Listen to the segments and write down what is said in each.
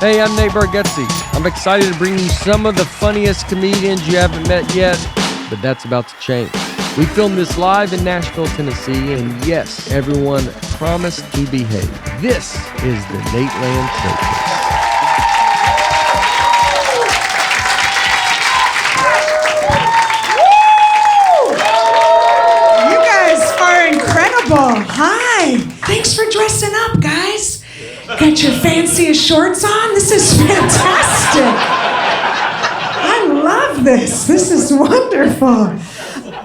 Hey, I'm Nate Bargatze. I'm excited to bring you some of the funniest comedians you haven't met yet, but that's about to change. We filmed this live in Nashville, Tennessee, and yes, everyone promised to behave. This is the Nateland Presents. Hi, thanks for dressing up, guys. Got your fanciest shorts on? This is fantastic. I love this. This is wonderful.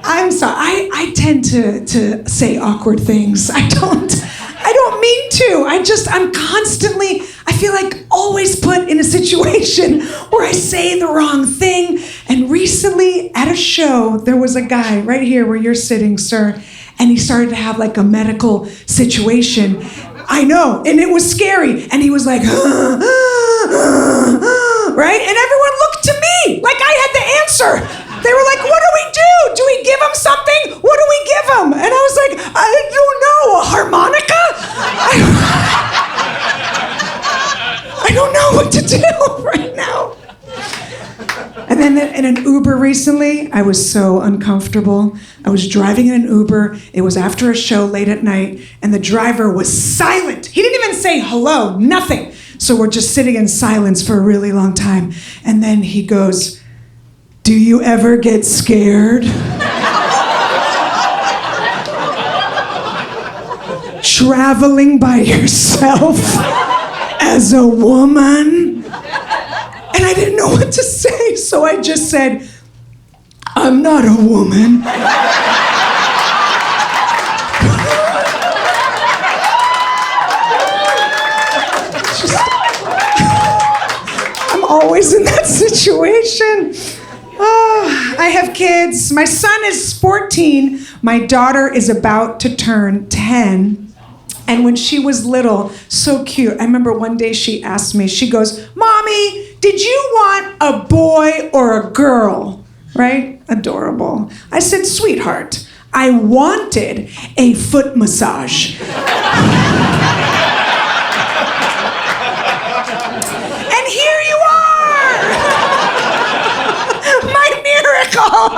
I'm sorry, I tend to say awkward things. I don't mean to. I'm constantly, I feel like always put in a situation where I say the wrong thing. And recently at a show, there was a guy right here where you're sitting, sir, and he started to have like a medical situation. I know, and it was scary. And he was like, right? And everyone looked to me like I had the answer. They were like, what do we do? Do we give him something? What do we give him? And I was like, I don't know, a harmonica? I don't know what to do right now. And then in an Uber recently, I was so uncomfortable. I was driving in an Uber. It was after a show late at night, and the driver was silent. He didn't even say hello, nothing. So we're just sitting in silence for a really long time. And then he goes, "Do you ever get scared?" Traveling by yourself as a woman? And I didn't know what to say, so I just said, "I'm not a woman." I'm always in that situation. I have kids. My son is 14. My daughter is about to turn 10. And when she was little, so cute. I remember one day she asked me, she goes, "Mommy, did you want a boy or a girl?" Right? Adorable. I said, "Sweetheart, I wanted a foot massage." And here you are! My miracle!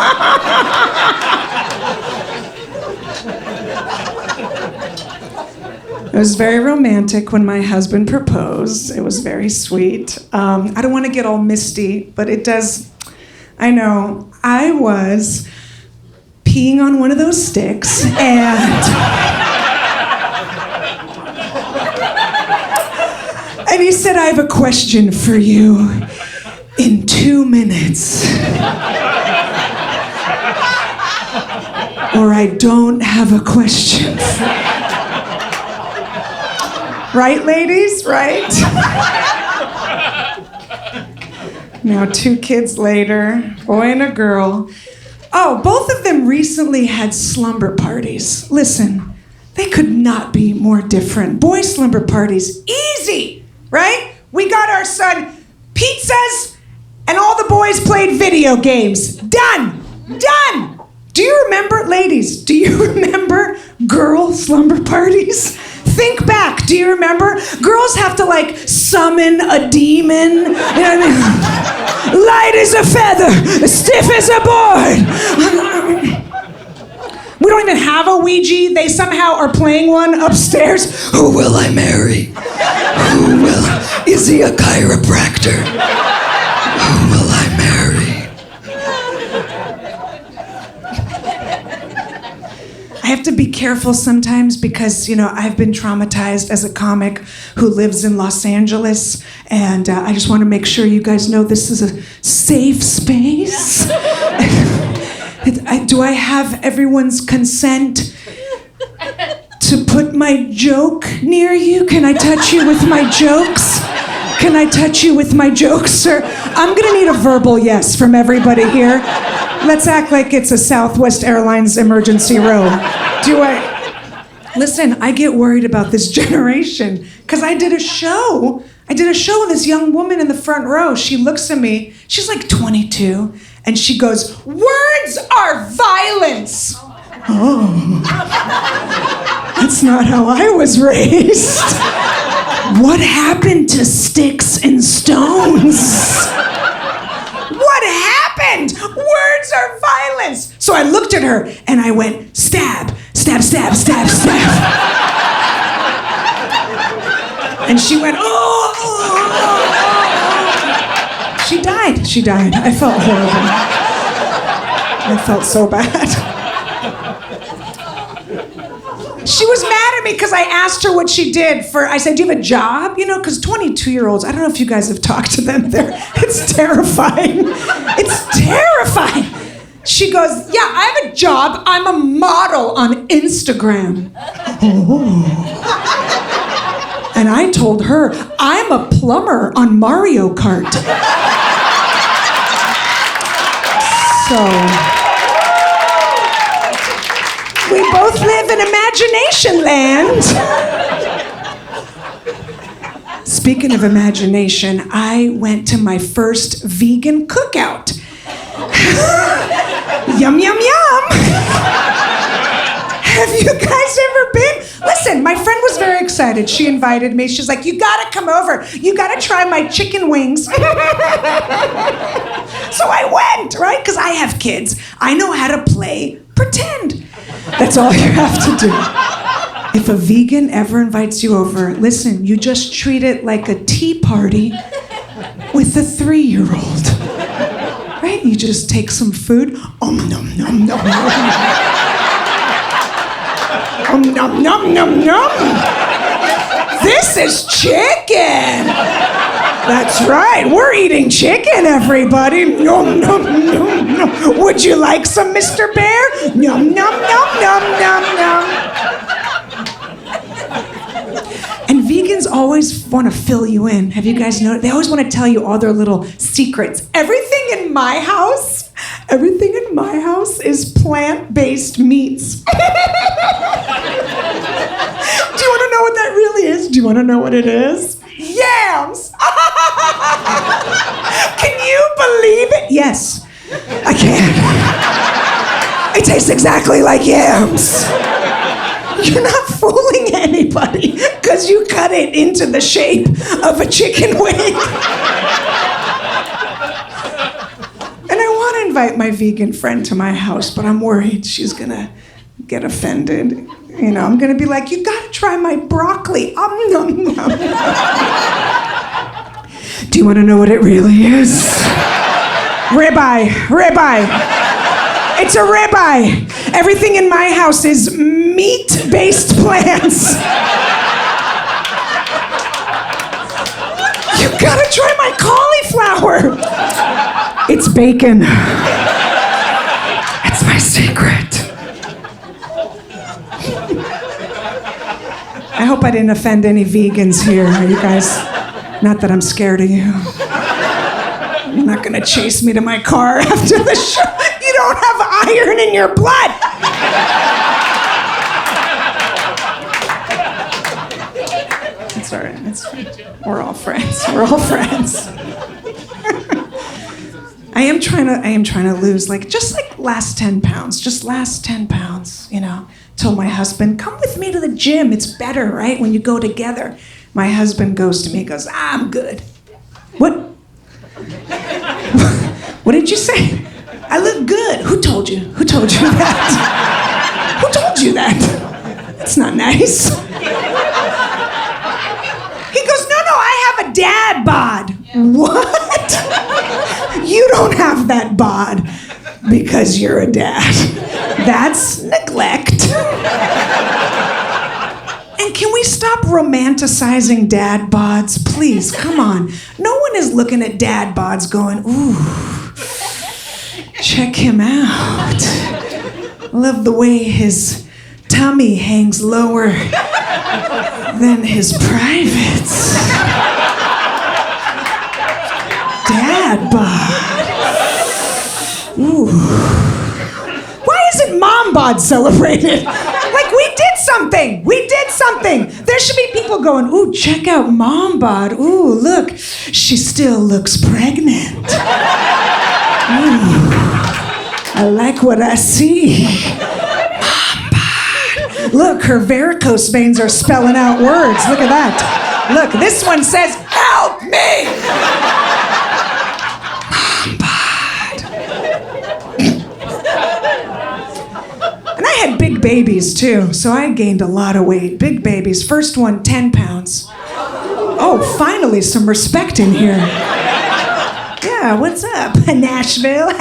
It was very romantic when my husband proposed. It was very sweet. I don't want to get all misty, but it does. I know. I was peeing on one of those sticks, and he said, "I have a question for you in 2 minutes. Or I don't have a question for you." Right, ladies? Right? Now, 2 kids later, boy and a girl. Oh, both of them recently had slumber parties. Listen, they could not be more different. Boy slumber parties, easy, right? We got our son pizzas, and all the boys played video games. Done! Done! Do you remember, ladies, do you remember girl slumber parties? Think back. Do you remember? Girls have to like summon a demon. You know what I mean? Light as a feather, stiff as a board. We don't even have a Ouija. They somehow are playing one upstairs. Who will I marry? Who will? Is he a chiropractor? Who will I marry? I have to be careful sometimes because, you know, I've been traumatized as a comic who lives in Los Angeles, and I just want to make sure you guys know this is a safe space. Do I have everyone's consent to put my joke near you? Can I touch you with my jokes? Can I touch you with my jokes, sir? I'm gonna need a verbal yes from everybody here. Let's act like it's a Southwest Airlines emergency row. Listen, I get worried about this generation because I did a show with this young woman in the front row. She looks at me, she's like 22, and she goes, "Words are violence." Oh, that's not how I was raised. What happened to sticks and stones? What happened? Words are violence. So I looked at her and I went, stab, stab, stab, stab, stab. And she went, oh. She died. I felt horrible. I felt so bad. She was mad at me because I asked her what she did I said, do you have a job? You know, because 22-year-olds, I don't know if you guys have talked to them. It's terrifying. It's terrifying. She goes, yeah, I have a job. I'm a model on Instagram. Oh. And I told her, I'm a plumber on Mario Kart. So, we both live in imagination land. Speaking of imagination, I went to my first vegan cookout. Yum, yum, yum. Have you guys ever been? Listen, my friend was very excited. She invited me. She's like, you gotta come over. You gotta try my chicken wings. So I went, right? Because I have kids. I know how to play pretend. That's all you have to do. If a vegan ever invites you over, listen, you just treat it like a tea party with a 3-year-old. Right? You just take some food. Nom, nom, nom, nom. Nom, nom, nom, nom. This is chicken. That's right. We're eating chicken, everybody. Nom, nom, nom, nom. Would you like some, Mr. Bear? Nom, nom, nom, nom, nom, nom. And vegans always want to fill you in. Have you guys noticed? They always want to tell you all their little secrets. Everything in my house is plant-based meats. Do you want to know what that really is? Do you want to know what it is? Yams! Can you believe it? Yes, I can. It tastes exactly like yams. You're not fooling anybody because you cut it into the shape of a chicken wing. And I want to invite my vegan friend to my house, but I'm worried she's going to get offended. You know, I'm going to be like, you got to try my broccoli. Nom, nom. Do you want to know what it really is? Ribeye. It's a ribeye. Everything in my house is meat-based plants. You gotta try my cauliflower. It's bacon. It's my secret. I hope I didn't offend any vegans here. Are you guys? Not that I'm scared of you. You're not gonna chase me to my car after the show. You don't have iron in your blood. It's all right. We're all friends. I am trying to lose just last 10 pounds. Just last 10 pounds, you know. Told my husband, come with me to the gym. It's better, right, when you go together. My husband goes to me, goes, I'm good. What? What did you say? I look good. Who told you? Who told you that? Who told you that? That's not nice. He goes, no, I have a dad bod. What? You don't have that bod because you're a dad. That's neglect. And can we stop romanticizing dad bods? Please, come on. No one is looking at dad bods going, ooh, check him out. Love the way his tummy hangs lower than his privates. Dad bod. Ooh. Why isn't mom bod celebrated? We did something. There should be people going, ooh, check out mom bod. Ooh, look, she still looks pregnant. Ooh, I like what I see. Mom bod. Look, her varicose veins are spelling out words. Look at that. Look, this one says, help me! Mom bod. And I had big babies too, so I gained a lot of weight. Big babies. First one, 10 pounds. Oh, finally some respect in here. Yeah, what's up, Nashville?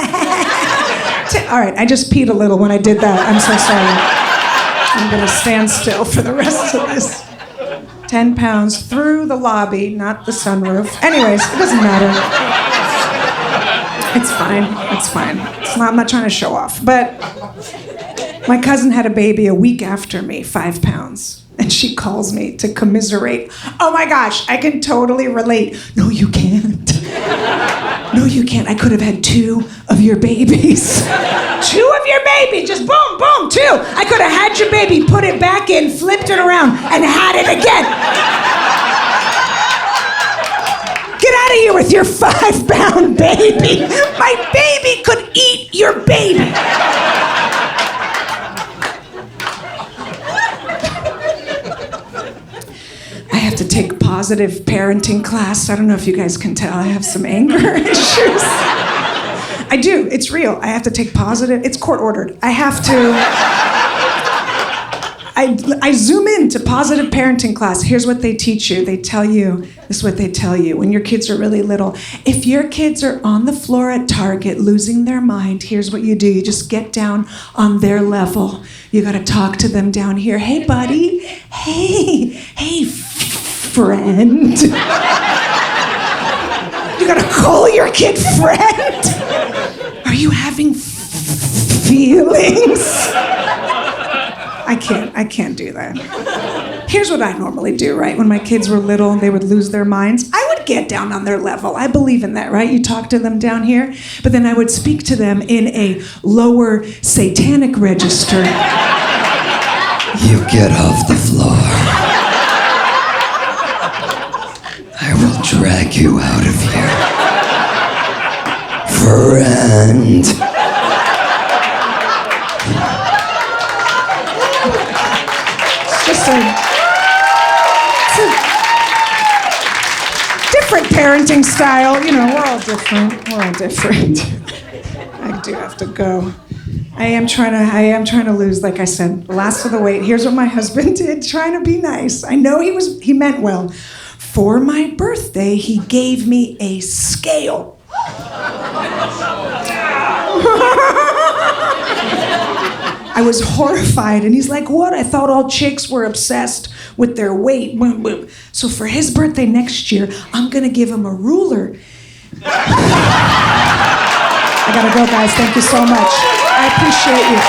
All right, I just peed a little when I did that. I'm so sorry. I'm gonna stand still for the rest of this. 10 pounds through the lobby, not the sunroof. Anyways, it doesn't matter. It's fine. It's fine. I'm not trying to show off. But my cousin had a baby a week after me, 5 pounds. And she calls me to commiserate. Oh my gosh, I can totally relate. No, you can't. No, you can't. I could have had 2 of your babies. 2 of your babies, just boom, boom, 2. I could have had your baby, put it back in, flipped it around, and had it again. Get out of here with your 5-pound baby. My baby could eat your baby. I have to take positive parenting class. I don't know if you guys can tell. I have some anger issues. I do. It's real. I have to take positive. It's court ordered. I have to. I zoom into positive parenting class. Here's what they teach you. They tell you, this is what they tell you when your kids are really little. If your kids are on the floor at Target losing their mind, here's what you do. You just get down on their level. You got to talk to them down here. Hey, buddy. Hey, friend. You got to call your kid friend. Are you having feelings? I can't do that. Here's what I normally do, right? When my kids were little and they would lose their minds, I would get down on their level. I believe in that, right? You talk to them down here, but then I would speak to them in a lower satanic register. You get off the floor. I will drag you out of here. Friend. It's a different parenting style. You know, we're all different. I do have to go. I am trying to lose, like I said, the last of the weight. Here's what my husband did, trying to be nice. I know he meant well. For my birthday, he gave me a scale. I was horrified, and he's like, what? I thought all chicks were obsessed with their weight. So for his birthday next year, I'm gonna give him a ruler. I gotta go, guys. Thank you so much. I appreciate you.